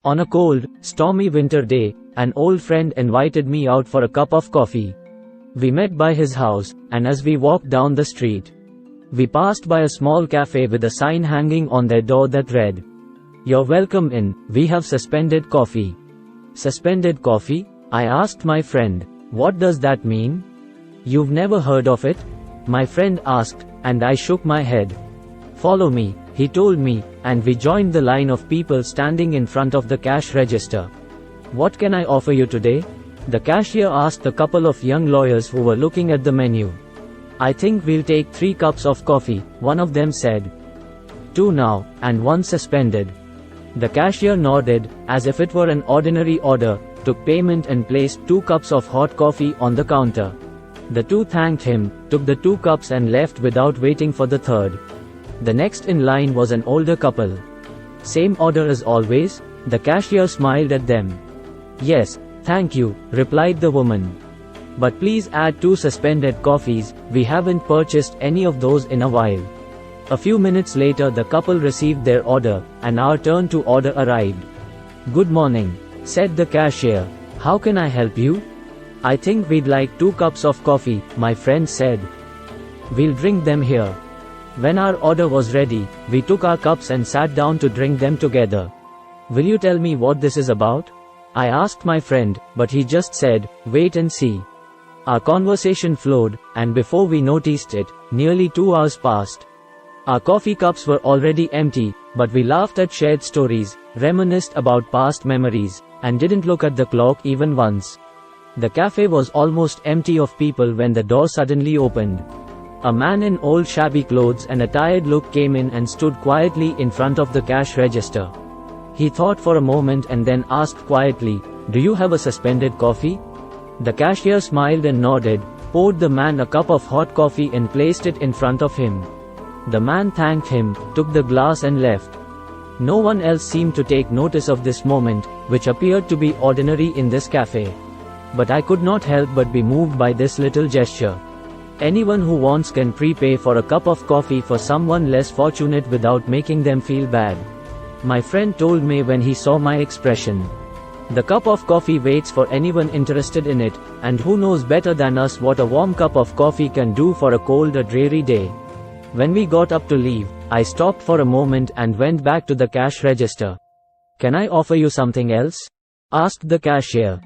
On a cold, stormy winter day, an old friend invited me out for a cup of coffee. We met by his house, and as we walked down the street, we passed by a small cafe with a sign hanging on their door that read, "You're welcome in, we have suspended coffee." Suspended coffee? I asked my friend. What does that mean? You've never heard of it? My friend asked, and I shook my head. Follow me, he told me, and we joined the line of people standing in front of the cash register. What can I offer you today? The cashier asked a couple of young lawyers who were looking at the menu. I think we'll take 3 cups of coffee, one of them said. 2 now, and 1 suspended. The cashier nodded, as if it were an ordinary order, took payment and placed 2 cups of hot coffee on the counter. The 2 thanked him, took the 2 cups and left without waiting for the 3rd. The next in line was an older couple. Same order as always? The cashier smiled at them. Yes, thank you, replied the woman. But please add 2 suspended coffees, we haven't purchased any of those in a while. A few minutes later the couple received their order, and our turn to order arrived. Good morning, said the cashier. How can I help you? I think we'd like 2 cups of coffee, my friend said. We'll drink them here. When our order was ready, we took our cups and sat down to drink them together. Will you tell me what this is about? I asked my friend, but he just said, wait and see. Our conversation flowed, and before we noticed it, nearly 2 hours passed. Our coffee cups were already empty, but we laughed at shared stories, reminisced about past memories, and didn't look at the clock even once. The cafe was almost empty of people when the door suddenly opened. A man in old shabby clothes and a tired look came in and stood quietly in front of the cash register. He thought for a moment and then asked quietly, "Do you have a suspended coffee?" The cashier smiled and nodded, poured the man a cup of hot coffee and placed it in front of him. The man thanked him, took the glass and left. No one else seemed to take notice of this moment, which appeared to be ordinary in this cafe. But I could not help but be moved by this little gesture. Anyone who wants can prepay for a cup of coffee for someone less fortunate without making them feel bad. My friend told me when he saw my expression. The cup of coffee waits for anyone interested in it, and who knows better than us what a warm cup of coffee can do for a cold or dreary day. When we got up to leave, I stopped for a moment and went back to the cash register. Can I offer you something else? Asked the cashier.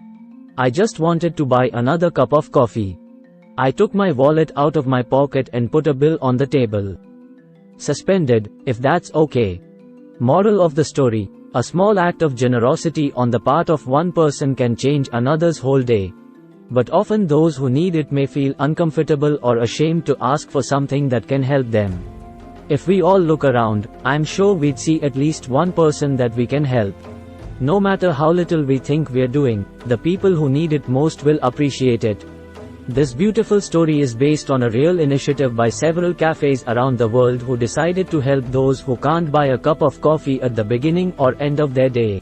I just wanted to buy another cup of coffee. I took my wallet out of my pocket and put a bill on the table. Suspended, if that's okay. Moral of the story: a small act of generosity on the part of one person can change another's whole day. But often those who need it may feel uncomfortable or ashamed to ask for something that can help them. If we all look around, I'm sure we'd see at least one person that we can help. No matter how little we think we're doing, the people who need it most will appreciate it. This beautiful story is based on a real initiative by several cafes around the world who decided to help those who can't buy a cup of coffee at the beginning or end of their day.